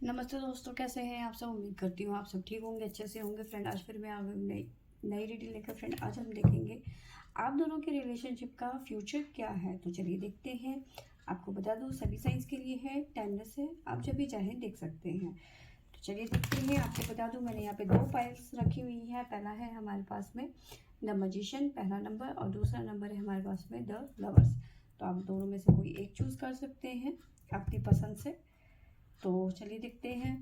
नमस्ते दोस्तों, कैसे हैं आप सब। उम्मीद करती हूँ आप सब ठीक होंगे, अच्छे से होंगे। फ्रेंड, आज फिर मैं आ गई नई नई रीडिंग लेकर। फ्रेंड, आज हम देखेंगे आप दोनों के रिलेशनशिप का फ्यूचर क्या है। तो चलिए देखते हैं। आपको बता दूँ, सभी साइंस के लिए है, टाइमलेस है, आप जब भी चाहें देख सकते हैं। तो चलिए देखते हैं। आपको बता दूँ, मैंने यहाँ पे 2 फाइल्स रखी हुई है। पहला है हमारे पास में द मैजिशियन, पहला नंबर, और दूसरा नंबर है हमारे पास में द लवर्स। तो आप दोनों में से कोई एक चूज़ कर सकते हैं अपनी पसंद से। तो चलिए देखते हैं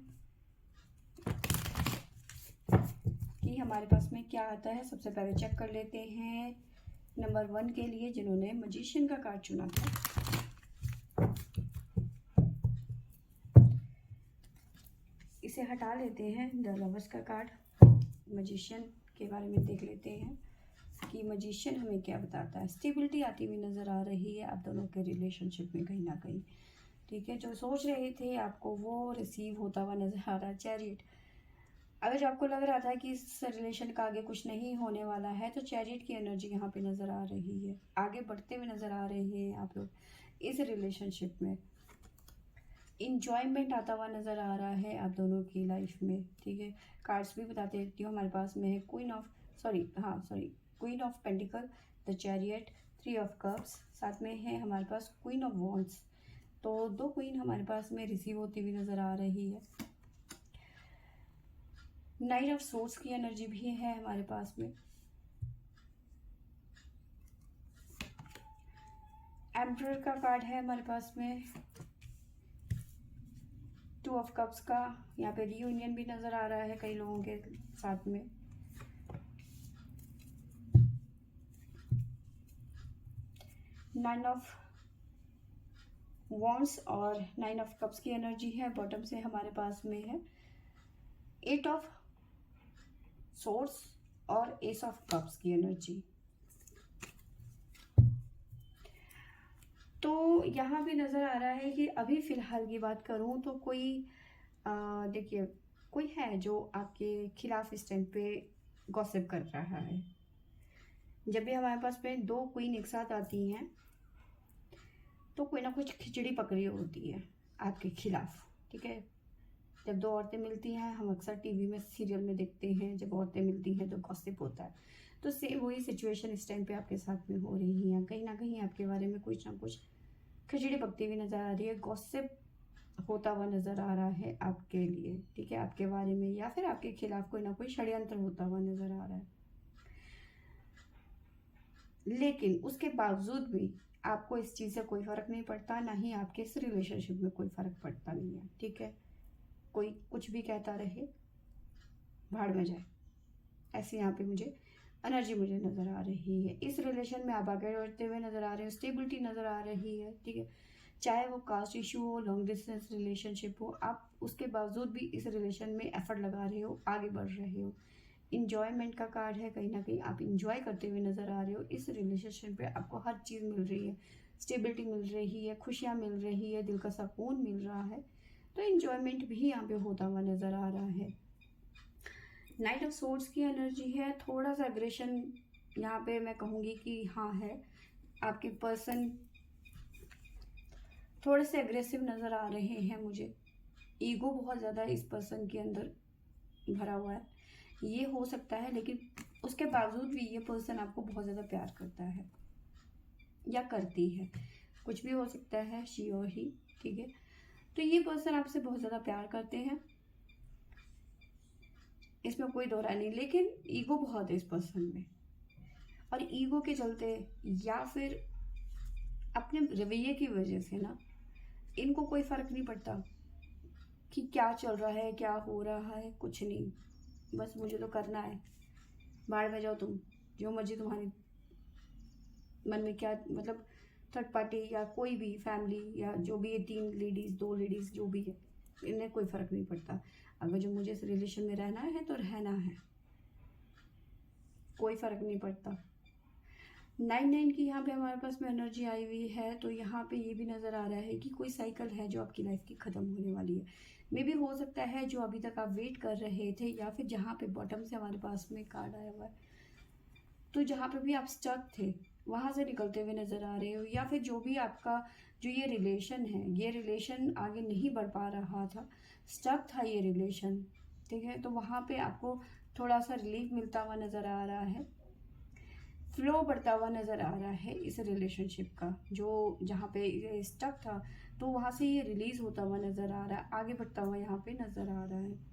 कि हमारे पास में क्या आता है। सबसे पहले चेक कर लेते हैं नंबर 1 के लिए, जिन्होंने मैजिशियन का कार्ड चुना था। इसे हटा लेते हैं, द लवर्स का कार्ड। मैजिशियन के बारे में देख लेते हैं कि मैजिशियन हमें क्या बताता है। स्टेबिलिटी आती हुई नज़र आ रही है आप दोनों के रिलेशनशिप में कहीं ना कहीं। ठीक है, जो सोच रहे थे आपको वो रिसीव होता हुआ नज़र आ रहा है। चैरियट, अगर आपको लग रहा था कि इस रिलेशन का आगे कुछ नहीं होने वाला है, तो चैरियट की एनर्जी यहाँ पे नज़र आ रही है। आगे बढ़ते हुए नज़र आ रहे हैं आप लोग इस रिलेशनशिप में। इंजॉयमेंट आता हुआ नज़र आ रहा है आप दोनों की लाइफ में। ठीक है, कार्ड्स भी बताते रहती हूँ। हमारे पास में है queen of pentacle, the chariot, 3 of cups, साथ में है हमारे पास क्वीन ऑफ वॉन्ड्स। तो 2 क्वीन हमारे पास में रिसीव होती हुई नज़र आ रही है। नाइट ऑफ सोर्स की एनर्जी भी है हमारे पास में। एम्परर का कार्ड है हमारे पास में। 2 ऑफ कप्स का, यहाँ पे रियूनियन भी नज़र आ रहा है कई लोगों के साथ में। नाइन ऑफ वॉन्ड्स और 9 ऑफ कप्स की एनर्जी है। बॉटम से हमारे पास में है 8 ऑफ सोर्स और एस ऑफ कप्स की एनर्जी। तो यहाँ भी नज़र आ रहा है कि अभी फ़िलहाल की बात करूँ तो कोई देखिए, कोई है जो आपके खिलाफ इस टाइम पे गॉसिप कर रहा है। जब भी हमारे पास में 2 क्वीन एक साथ आती हैं तो कोई ना कुछ खिचड़ी पकड़ी होती है आपके खिलाफ। ठीक है, जब 2 औरतें मिलती हैं, हम अक्सर टीवी में सीरियल में देखते हैं, जब औरतें मिलती हैं तो गॉसिप होता है। तो सेम वही सिचुएशन इस टाइम पे आपके साथ में हो रही है। कहीं ना कहीं आपके बारे में कुछ ना कुछ खिचड़ी पकती हुई नज़र आ रही है, गॉसिप होता हुआ नज़र आ रहा है आपके लिए। ठीक है, आपके बारे में या फिर आपके खिलाफ कोई ना कोई षड्यंत्र होता हुआ नज़र आ रहा है। लेकिन उसके बावजूद भी आपको इस चीज़ से कोई फ़र्क नहीं पड़ता, ना ही आपके इस रिलेशनशिप में कोई फ़र्क पड़ता नहीं है। ठीक है, कोई कुछ भी कहता रहे, भाड़ में जाए, ऐसे यहाँ पे मुझे एनर्जी नज़र आ रही है। इस रिलेशन में आप आगे बढ़ते हुए नज़र आ रहे हो, स्टेबिलिटी नज़र आ रही है। ठीक है, चाहे वो कास्ट इशू हो, लॉन्ग डिस्टेंस रिलेशनशिप हो, आप उसके बावजूद भी इस रिलेशन में एफर्ट लगा रहे हो, आगे बढ़ रहे हो। इंजॉयमेंट का कार्ड है, कहीं ना कहीं आप इंजॉय करते हुए नज़र आ रहे हो। इस रिलेशनशिप पे आपको हर चीज़ मिल रही है, स्टेबिलिटी मिल रही है, खुशियाँ मिल रही है, दिल का सुकून मिल रहा है। तो इंजॉयमेंट भी यहाँ पे होता हुआ नज़र आ रहा है। नाइट ऑफ सोर्ड्स की एनर्जी है। थोड़ा सा एग्रेशन यहाँ पे मैं कहूँगी कि हाँ है। आपके पर्सन थोड़े से एग्रेसिव नज़र आ रहे हैं मुझे। ईगो बहुत ज़्यादा इस पर्सन के अंदर भरा हुआ है, ये हो सकता है। लेकिन उसके बावजूद भी ये पर्सन आपको बहुत ज़्यादा प्यार करता है या करती है, कुछ भी हो सकता है, शी और ही। ठीक है, तो ये पर्सन आपसे बहुत ज़्यादा प्यार करते हैं, इसमें कोई दो राय नहीं। लेकिन ईगो बहुत है इस पर्सन में, और ईगो के चलते या फिर अपने रवैये की वजह से ना, इनको कोई फ़र्क नहीं पड़ता कि क्या चल रहा है, क्या हो रहा है, कुछ नहीं। बस मुझे तो करना है, बाहर में जाओ तुम, जो मर्जी तुम्हारी मन में क्या, मतलब थर्ड पार्टी या कोई भी फैमिली या जो भी है, 3 लेडीज़ 2 लेडीज़ जो भी है, इन्हें कोई फ़र्क नहीं पड़ता। अगर जो मुझे इस रिलेशन में रहना है तो रहना है, कोई फ़र्क नहीं पड़ता। 9 की यहाँ पे हमारे पास में एनर्जी आई हुई है। तो यहाँ पे ये भी नज़र आ रहा है कि कोई साइकिल है जो आपकी लाइफ की ख़त्म होने वाली है। मे भी हो सकता है जो अभी तक आप वेट कर रहे थे, या फिर जहाँ पे बॉटम से हमारे पास में कार्ड आया हुआ है, तो जहाँ पे भी आप स्टक थे वहाँ से निकलते हुए नज़र आ रहे हो, या फिर जो भी आपका जो ये रिलेशन है, ये रिलेशन आगे नहीं बढ़ पा रहा था, स्टक था ये रिलेशन, ठीक है। तो वहाँ पे आपको थोड़ा सा रिलीफ मिलता हुआ नज़र आ रहा है, फ्लो बढ़ता हुआ नज़र आ रहा है इस रिलेशनशिप का। जो जहाँ पे ये स्टक था तो वहाँ से ये रिलीज़ होता हुआ नज़र आ रहा है, आगे बढ़ता हुआ यहाँ पे नज़र आ रहा है।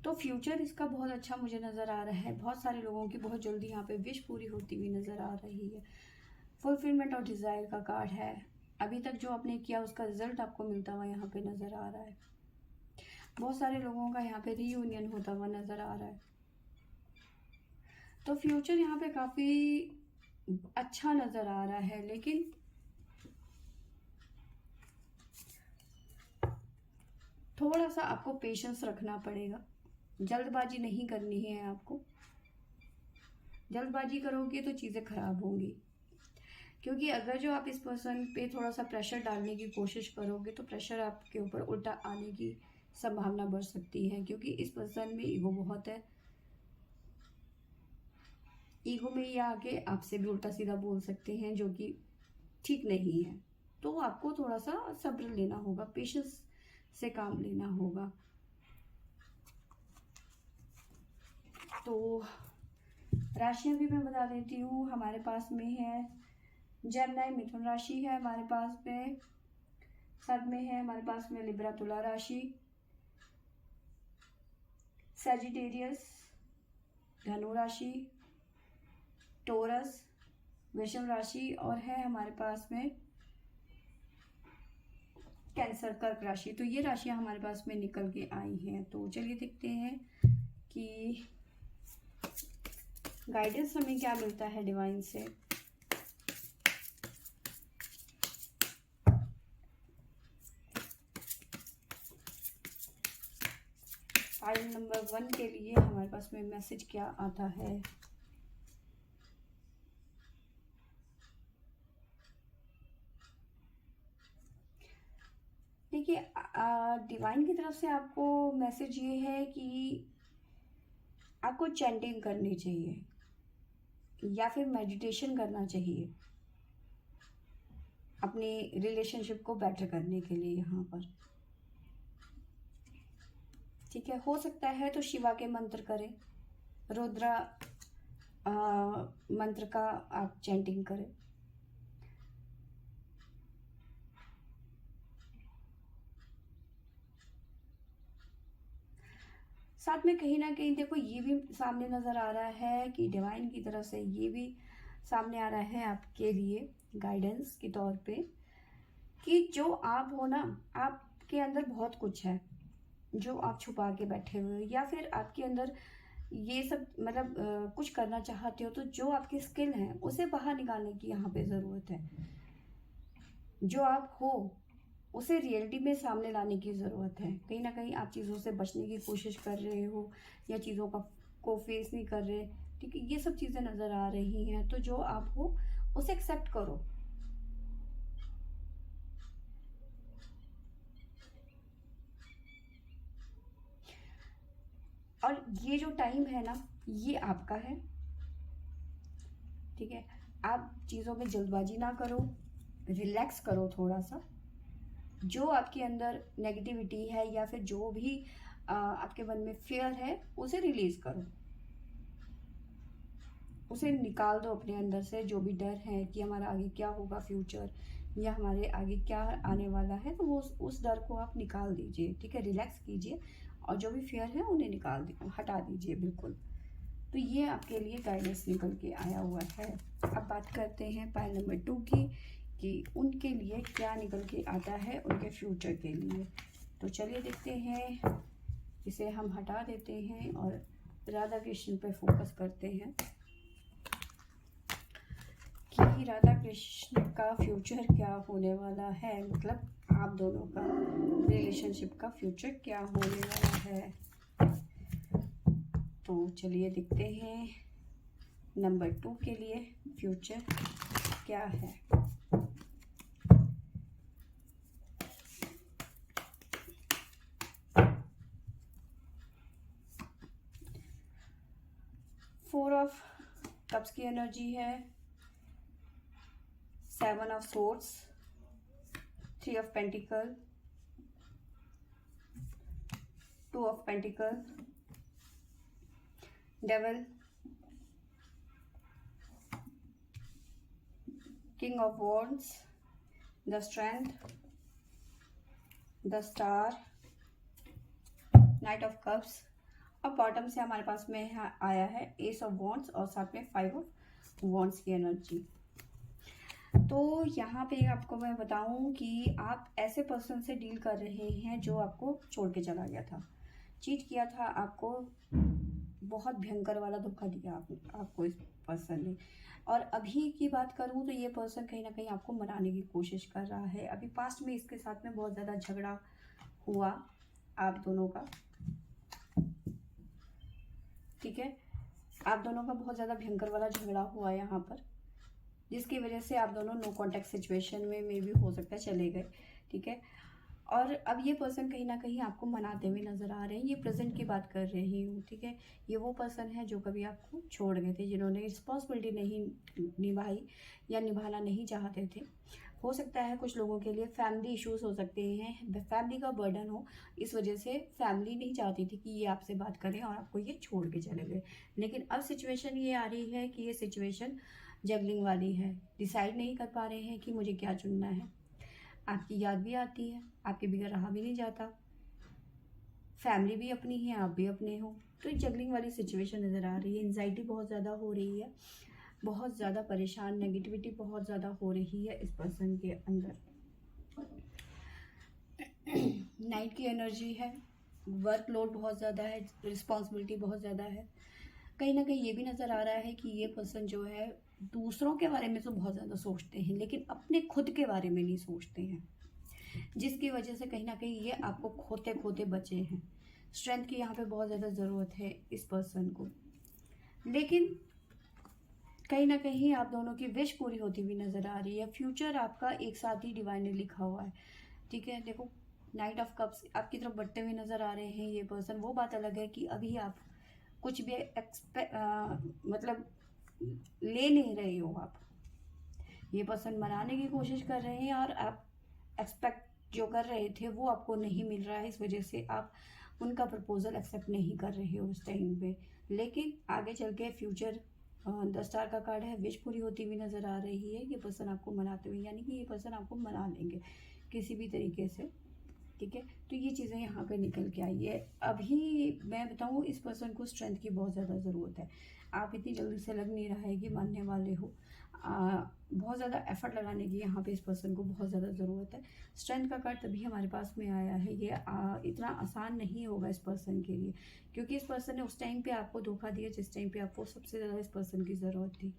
तो फ्यूचर इसका बहुत अच्छा मुझे नज़र आ रहा है। बहुत सारे लोगों की बहुत जल्दी यहाँ पे विश पूरी होती हुई नज़र आ रही है। फुलफिलमेंट और डिज़ायर का कार्ड है। अभी तक जो आपने किया उसका रिजल्ट आपको मिलता हुआ यहाँ पे नज़र आ रहा है। बहुत सारे लोगों का यहाँ पे रीयूनियन होता हुआ नज़र आ रहा है। तो फ्यूचर यहाँ पे काफ़ी अच्छा नज़र आ रहा है, लेकिन थोड़ा सा आपको पेशेंस रखना पड़ेगा। जल्दबाजी नहीं करनी है आपको। जल्दबाजी करोगे तो चीज़ें खराब होंगी, क्योंकि अगर जो आप इस पर्सन पे थोड़ा सा प्रेशर डालने की कोशिश करोगे तो प्रेशर आपके ऊपर उल्टा आने की संभावना बढ़ सकती है, क्योंकि इस पर्सन में ईगो बहुत है। ईगो में ये आके आपसे भी उल्टा सीधा बोल सकते हैं, जो कि ठीक नहीं है। तो आपको थोड़ा सा सब्र लेना होगा, पेशेंस से काम लेना होगा। तो राशियां भी मैं बता देती हूँ। हमारे पास में है जेमिनी मिथुन राशि है, हमारे पास में साथ में है हमारे पास में लिब्रा तुला राशि, सैजिटेरियस धनु राशि, टोरस वृषभ राशि, और है हमारे पास में कैंसर कर्क राशि। तो ये राशियां हमारे पास में निकल के आई हैं। तो चलिए देखते हैं कि गाइडेंस हमें क्या मिलता है डिवाइन से। फाइल नंबर 1 के लिए हमारे पास में मैसेज क्या आता है। देखिए, डिवाइन की तरफ से आपको मैसेज ये है कि आपको चैंटिंग करनी चाहिए या फिर मेडिटेशन करना चाहिए अपने रिलेशनशिप को बेटर करने के लिए यहाँ पर, ठीक है। हो सकता है तो शिवा के मंत्र करें, रुद्रा मंत्र का आप चैंटिंग करें। साथ में कहीं ना कहीं देखो ये भी सामने नज़र आ रहा है कि डिवाइन की तरफ से ये भी सामने आ रहा है आपके लिए गाइडेंस के तौर पे, कि जो आप हो ना, आपके अंदर बहुत कुछ है जो आप छुपा के बैठे हुए हो, या फिर आपके अंदर ये सब मतलब कुछ करना चाहते हो, तो जो आपकी स्किल है उसे बाहर निकालने की यहाँ पे ज़रूरत है। जो आप हो उसे रियलिटी में सामने लाने की ज़रूरत है। कहीं ना कहीं आप चीज़ों से बचने की कोशिश कर रहे हो या चीज़ों को फेस नहीं कर रहे, ठीक है। ये सब चीज़ें नज़र आ रही हैं। तो जो आप हो उसे एक्सेप्ट करो। और ये जो टाइम है ना, ये आपका है, ठीक है। आप चीज़ों में जल्दबाजी ना करो, रिलैक्स करो थोड़ा सा। जो आपके अंदर नेगेटिविटी है या फिर जो भी आपके मन में फियर है उसे रिलीज करो, उसे निकाल दो अपने अंदर से। जो भी डर है कि हमारा आगे क्या होगा फ्यूचर, या हमारे आगे क्या आने वाला है, तो वो उस डर को आप निकाल दीजिए, ठीक है। रिलैक्स कीजिए और जो भी फियर है उन्हें हटा दीजिए बिल्कुल। तो ये आपके लिए गाइडेंस निकल के आया हुआ है। अब बात करते हैं पाइल नंबर 2 की, कि उनके लिए क्या निकल के आता है उनके फ्यूचर के लिए। तो चलिए देखते हैं, इसे हम हटा देते हैं और राधा कृष्ण पे फोकस करते हैं कि राधा कृष्ण का फ्यूचर क्या होने वाला है, मतलब आप दोनों का रिलेशनशिप का फ्यूचर क्या होने वाला है। तो चलिए देखते हैं नंबर 2 के लिए फ्यूचर क्या है। फोर ऑफ कप्स की एनर्जी है, 7 of swords, 3 of pentacle, 2 of pentacle, devil, king of wands, the strength, the star, night of cups. अब बॉटम से हमारे पास में आया है एस ऑफ वॉन्ड्स और साथ में 5 ऑफ वॉन्ड्स की एनर्जी। तो यहाँ पे आपको मैं बताऊं कि आप ऐसे पर्सन से डील कर रहे हैं जो आपको छोड़ के चला गया था, चीट किया था आपको, बहुत भयंकर वाला धोखा दिया आपको इस पर्सन ने। और अभी की बात करूं तो ये पर्सन कहीं ना कहीं आपको मनाने की कोशिश कर रहा है। अभी पास्ट में इसके साथ में बहुत ज़्यादा झगड़ा हुआ आप दोनों का, ठीक है, आप दोनों का बहुत ज़्यादा भयंकर वाला झगड़ा हुआ यहाँ पर, जिसकी वजह से आप दोनों नो कॉन्टैक्ट सिचुएशन में भी हो सकता है चले गए, ठीक है। और अब ये पर्सन कहीं ना कहीं आपको मनाते हुए नज़र आ रहे हैं। ये प्रेजेंट की बात कर रही हूँ, ठीक है। ये वो पर्सन है जो कभी आपको छोड़ गए थे, जिन्होंने रिस्पॉन्सिबिलिटी नहीं निभाई या निभाना नहीं चाहते थे। हो सकता है कुछ लोगों के लिए फैमिली इश्यूज हो सकते हैं, फैमिली का बर्डन हो, इस वजह से फैमिली नहीं चाहती थी कि ये आपसे बात करें और आपको ये छोड़ के चले गए। लेकिन अब सिचुएशन ये आ रही है कि ये सिचुएशन जगलिंग वाली है, डिसाइड नहीं कर पा रहे हैं कि मुझे क्या चुनना है। आपकी याद भी आती है, आपके बगैर रहा भी नहीं जाता, फैमिली भी अपनी है, आप भी अपने हो, तो ये जगलिंग वाली सिचुएशन नज़र आ रही है। एंजाइटी बहुत ज़्यादा हो रही है, बहुत ज़्यादा परेशान, नेगेटिविटी बहुत ज़्यादा हो रही है इस पर्सन के अंदर। नाइट की एनर्जी है, वर्कलोड बहुत ज़्यादा है, रिस्पॉन्सिबिलिटी बहुत ज़्यादा है। कहीं ना कहीं ये भी नज़र आ रहा है कि ये पर्सन जो है दूसरों के बारे में तो बहुत ज़्यादा सोचते हैं, लेकिन अपने खुद के बारे में नहीं सोचते हैं, जिसकी वजह से कहीं ना कहीं ये आपको खोते खोते बचे हैं। स्ट्रेंथ की यहाँ पे बहुत ज़्यादा ज़रूरत है इस पर्सन को, लेकिन कहीं ना कहीं आप दोनों की विश पूरी होती हुई नज़र आ रही है। फ्यूचर आपका एक साथ ही डिवाइन ने लिखा हुआ है, ठीक है। देखो नाइट ऑफ कप्स आपकी तरफ बढ़ते हुए नज़र आ रहे हैं ये पर्सन। वो बात अलग है कि अभी आप कुछ भी मतलब ले नहीं रहे हो, आप ये पर्सन मनाने की कोशिश कर रहे हैं और आप एक्सपेक्ट जो कर रहे थे वो आपको नहीं मिल रहा है, इस वजह से आप उनका प्रपोजल एक्सेप्ट नहीं कर रहे हो उस टाइम पे। लेकिन आगे चल के फ्यूचर 10 स्टार का कार्ड है, विश पूरी होती हुई नज़र आ रही है। ये पर्सन आपको मनाते हुए, यानी कि ये पर्सन आपको मना लेंगे किसी भी तरीके से, ठीक है। तो ये चीज़ें यहाँ पे निकल के आई है। अभी मैं बताऊँ इस पर्सन को स्ट्रेंथ की बहुत ज़्यादा ज़रूरत है। आप इतनी जल्दी से लग नहीं रहा है कि मानने वाले हो, बहुत ज़्यादा एफर्ट लगाने की यहाँ पे इस पर्सन को बहुत ज़्यादा ज़रूरत है। स्ट्रेंथ का कार्ड तभी हमारे पास में आया है, ये इतना आसान नहीं होगा इस पर्सन के लिए, क्योंकि इस पर्सन ने उस टाइम पे आपको धोखा दिया जिस टाइम पे आपको सबसे ज़्यादा इस पर्सन की ज़रूरत थी,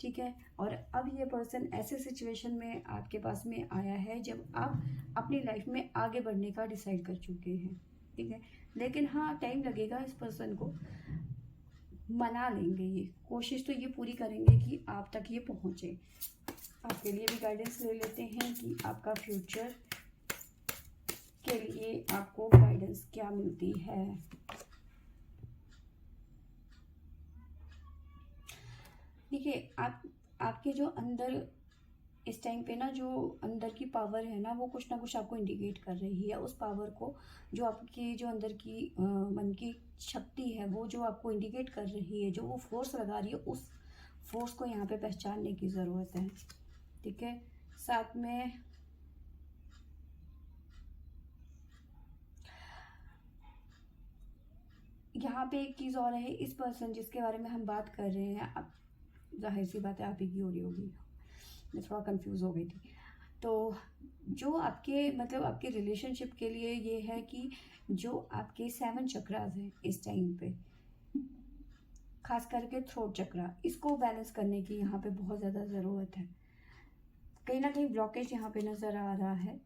ठीक है। और अब ये पर्सन ऐसे सिचुएशन में आपके पास में आया है जब आप अपनी लाइफ में आगे बढ़ने का डिसाइड कर चुके हैं, ठीक है। लेकिन हाँ, टाइम लगेगा, इस पर्सन को मना लेंगे, ये कोशिश तो ये पूरी करेंगे कि आप तक ये पहुँचे। आपके लिए भी गाइडेंस ले लेते हैं कि आपका फ्यूचर के लिए आपको गाइडेंस क्या मिलती है। देखिए आपके जो अंदर इस टाइम पे ना, जो अंदर की पावर है ना, वो कुछ ना कुछ आपको इंडिकेट कर रही है। उस पावर को, जो आपकी जो अंदर की मन की शक्ति है, वो जो आपको इंडिकेट कर रही है, जो वो फोर्स लगा रही है, उस फोर्स को यहाँ पे पहचानने की ज़रूरत है, ठीक है। साथ में यहाँ पे एक चीज़ और है, इस पर्सन जिसके बारे में हम बात कर रहे हैं, अब जाहिर सी बात है आप ही की हो रही होगी, मैं थोड़ा कंफ्यूज हो गई थी। तो जो आपके मतलब आपके रिलेशनशिप के लिए ये है कि जो आपके 7 चक्रास हैं इस टाइम पे, खास करके थ्रोट चक्रा, इसको बैलेंस करने की यहाँ पे बहुत ज़्यादा ज़रूरत है। कहीं ना कहीं ब्लॉकेज यहाँ पे नज़र आ रहा है।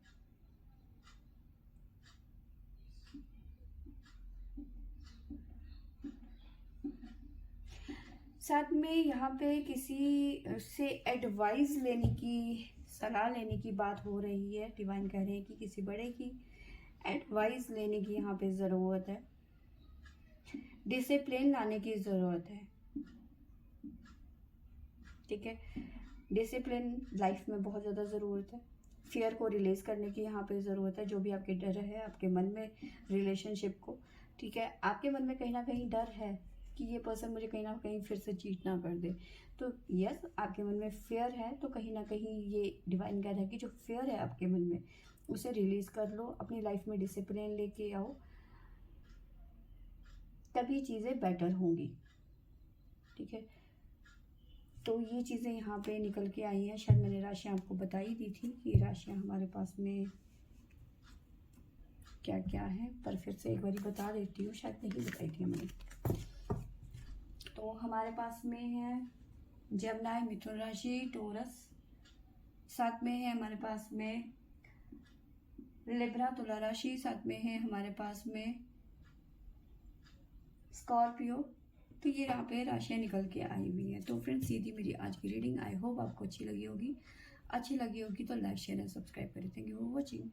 साथ में यहाँ पे किसी से एडवाइस लेने की, सलाह लेने की बात हो रही है। डिवाइन कह रहे हैं कि किसी बड़े की एडवाइस लेने की यहाँ पे ज़रूरत है, डिसिप्लिन लाने की ज़रूरत है, ठीक है। डिसिप्लिन लाइफ में बहुत ज़्यादा ज़रूरत है। फियर को रिलीज़ करने की यहाँ पे ज़रूरत है। जो भी आपके डर है आपके मन में रिलेशनशिप को, ठीक है, आपके मन में कहीं ना कहीं डर है कि ये पर्सन मुझे कहीं ना कहीं फिर से चीट ना कर दे, तो यस आपके मन में फियर है, तो कहीं ना कहीं ये डिवाइन गाइड है कि जो फियर है आपके मन में उसे रिलीज़ कर लो, अपनी लाइफ में डिसिप्लिन लेके आओ, तभी चीज़ें बेटर होंगी, ठीक है। तो ये चीज़ें यहाँ पे निकल के आई हैं। शायद मैंने राशियाँ आपको बताई दी थी कि राशियाँ हमारे पास में क्या क्या है, पर फिर से एक बार बता देती हूँ, शायद नहीं बताई थी हमने। तो हमारे पास में है जमनाई, मिथुन राशि, टोरस, साथ में है हमारे पास में लिब्रा, तुला राशि, साथ में है हमारे पास में स्कॉर्पियो। तो ये यहाँ पे राशियाँ निकल के आई हुई हैं। तो फ्रेंड्स ये थी मेरी आज की रीडिंग। आई होप आपको अच्छी लगी होगी। अच्छी लगी होगी तो लाइक शेयर एंड सब्सक्राइब करें। Thank you for watching.